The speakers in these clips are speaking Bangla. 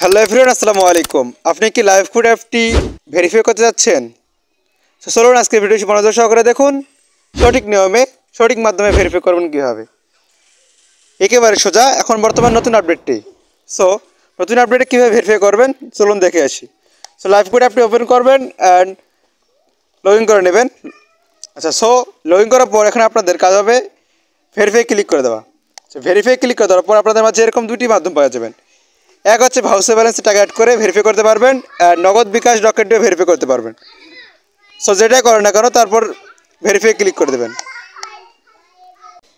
হ্যালো এভরিওয়ান, আসসালামু আলাইকুম। আপনি কি লাইভ কোড অ্যাপটি ভেরিফাই করতে যাচ্ছেন? তো চলুন আজকে ভিডিওটি মনোযোগ সহকারে দেখুন। সঠিক নিয়মে সঠিক মাধ্যমে ভেরিফাই করবেন কীভাবে, একেবারে সোজা। এখন বর্তমান নতুন আপডেটটি। সো নতুন আপডেটে কীভাবে ভেরিফাই করবেন চলুন দেখে আসি। সো লাইভ কোড অ্যাপটি ওপেন করবেন অ্যান্ড লগ ইন করে নেবেন। আচ্ছা, সো লগ ইন করার পর এখানে আপনাদের কাজ হবে ভেরিফাই ক্লিক করে দেওয়া। সো ভেরিফাই ক্লিক করে দেওয়ার পর আপনাদের মাঝে এরকম দুটি মাধ্যম পাওয়া যাবেন। এক হচ্ছে ভাউচার ব্যালেন্সে টাকা অ্যাড করে ভেরিফাই করতে পারবেন, আর নগদ বিকাশ রকেট দিয়ে ভেরিফাই করতে পারবেন। সো যেটাই করেন না কেন তারপর ভেরিফাই ক্লিক করে দেবেন।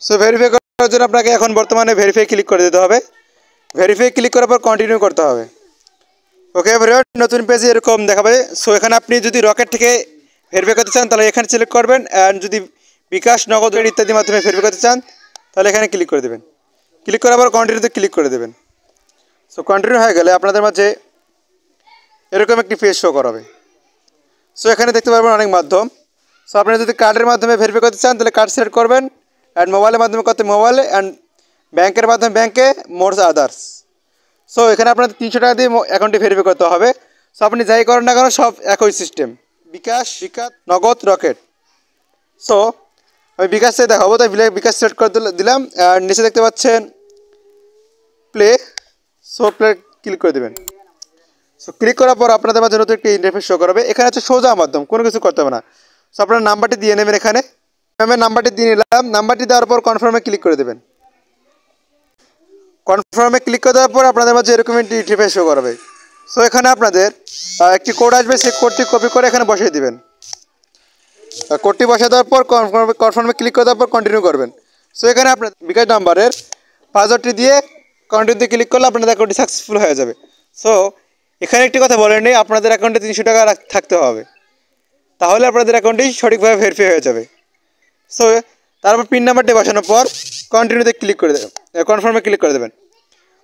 সো ভেরিফাই করার জন্য আপনাকে এখন বর্তমানে ভেরিফাই ক্লিক করে দিতে হবে। ভেরিফাই ক্লিক করার পর কন্টিনিউ করতে হবে। ওকে এভরিওয়ান, নতুন পেজে এরকম দেখাবে। সো এখানে আপনি যদি রকেট থেকে ভেরিফাই করতে চান তাহলে এখানে সিলেক্ট করবেন, অ্যান্ড যদি বিকাশ নগদ ইত্যাদির মাধ্যমে ভেরিফাই করতে চান তাহলে এখানে ক্লিক করে দেবেন। ক্লিক করার পর কন্টিনিউতে ক্লিক করে দেবেন। সো কন্টিনিউ হয়ে গেলে আপনাদের মাঝে এরকম একটি পেজ শো করাবে। সো এখানে দেখতে পারবেন অনেক মাধ্যম। সো আপনি যদি কার্ডের মাধ্যমে ভেরিফাই করতে চান তাহলে কার্ড সিলেক্ট করবেন, অ্যান্ড মোবাইলের মাধ্যমে করতে মোবাইলে, অ্যান্ড ব্যাংকের মাধ্যমে ব্যাংকে, মোরস আদার্স। সো এখানে আপনাদের 300 টাকা দিয়ে অ্যাকাউন্টটি ভেরিফাই করতে হবে। সো আপনি যাই করেন না কেন সব একই সিস্টেম, বিকাশ, নগদ, রকেট। সো আমি বিকাশে দেখাবো, তাই বিকাশ সিলেক্ট করে দিলাম। আর নিচে দেখতে পাচ্ছেন প্লে। সো প্লে ক্লিক করে দেবেন। সো ক্লিক করার পর আপনাদের মাঝে নতুন একটি ইন্টারফেস শো করাবে। এখানে হচ্ছে সোজা মাধ্যম, কোনো কিছু করতে হবে না। সো আপনার নাম্বারটি দিয়ে নেবেন। এখানে আমি নাম্বারটি দিয়ে নিলাম। নাম্বারটি দেওয়ার পর কনফার্মে ক্লিক করে দেবেন। কনফার্মে ক্লিক করে দেওয়ার পর আপনাদের মাঝে এরকম একটি ইন্টারফেস শো করাবে। সো এখানে আপনাদের একটি কোড আসবে, সেই কোডটি কপি করে এখানে বসিয়ে দেবেন। কোডটি বসিয়ে দেওয়ার পর কনফার্মে ক্লিক করে দেওয়ার পর কন্টিনিউ করবেন। সো এখানে আপনার বিকাশ নাম্বারের পাসওয়ার্ডটি দিয়ে কন্টিনিউতে ক্লিক করলে আপনাদের অ্যাকাউন্টটি সাকসেসফুল হয়ে যাবে। সো এখানে একটি কথা বলেন নেই, আপনাদের অ্যাকাউন্টে 300 টাকা থাকতে হবে, তাহলে আপনাদের অ্যাকাউন্টটি সঠিকভাবে ভেরিফাই হয়ে যাবে। সো তারপর পিন নাম্বারটি বসানোর পর কন্টিনিউতে ক্লিক করে দেবেন, কনফার্মে ক্লিক করে দেবেন।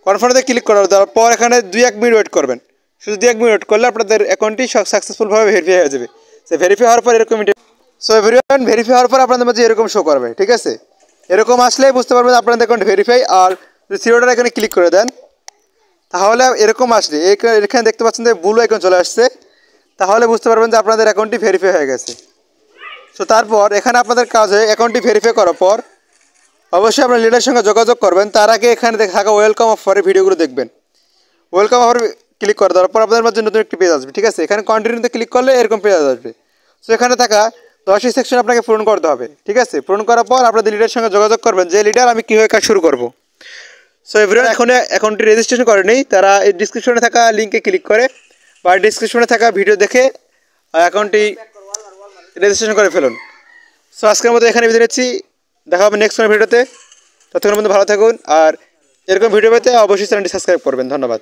কনফার্মে ক্লিক করার দেওয়ার পর এখানে 2-1 মিনিট ওয়েট করবেন। শুধু 2-1 মিনিট ওয়েট করলে আপনাদের অ্যাকাউন্টটি সাকসেসফুলভাবে ভেরিফাই হয়ে যাবে। সো ভেরিফাই হওয়ার পর এরকম, সো এভরিওয়ান, ভেরিফাই হওয়ার পর আপনাদের মাঝে এরকম শো করবে। ঠিক আছে, এরকম আসলেই বুঝতে পারবেন আপনাদের অ্যাকাউন্ট ভেরিফাই। আর যদি সিওটার এখানে ক্লিক করে দেন তাহলে এরকম আসলে এখানে দেখতে পাচ্ছেন যে ব্লু আইকন চলে আসছে, তাহলে বুঝতে পারবেন যে আপনাদের অ্যাকাউন্টটি ভেরিফাই হয়ে গেছে। সো তারপর এখানে আপনাদের কাজ হয়ে অ্যাকাউন্টটি ভেরিফাই করার পর অবশ্যই আপনার লিডারের সঙ্গে যোগাযোগ করবেন। তার আগে এখানে থাকা ওয়েলকাম অফারের ভিডিওগুলো দেখবেন। ওয়েলকাম অফার ক্লিক করে দেওয়ার পর আপনাদের মাঝে নতুন একটি পেজ আসবে। ঠিক আছে, এখানে কন্টিনিউতে ক্লিক করলে এরকম পেজ আসবে। সো এখানে থাকা 10টি সেকশন আপনাকে পূরণ করতে হবে। ঠিক আছে, পূরণ করার পর আপনাদের লিডারের সঙ্গে যোগাযোগ করবেন যে লিডার আমি কীভাবে কাজ শুরু করব। সো এভরিওয়ান, এখন অ্যাকাউন্টটি রেজিস্ট্রেশন করেনি, তারা এই ডিসক্রিপশনে থাকা লিঙ্কে ক্লিক করে বা ডিসক্রিপশনে থাকা ভিডিও দেখে অ্যাকাউন্টটি রেজিস্ট্রেশন করে ফেলুন। সো আজকের মতো এখানে বিদায় নিচ্ছি, দেখা হবে নেক্সট কোনো ভিডিওতে। ততক্ষণের মধ্যে ভালো থাকুন, আর এরকম ভিডিও পেতে অবশ্যই চ্যানেলটি সাবস্ক্রাইব করবেন। ধন্যবাদ।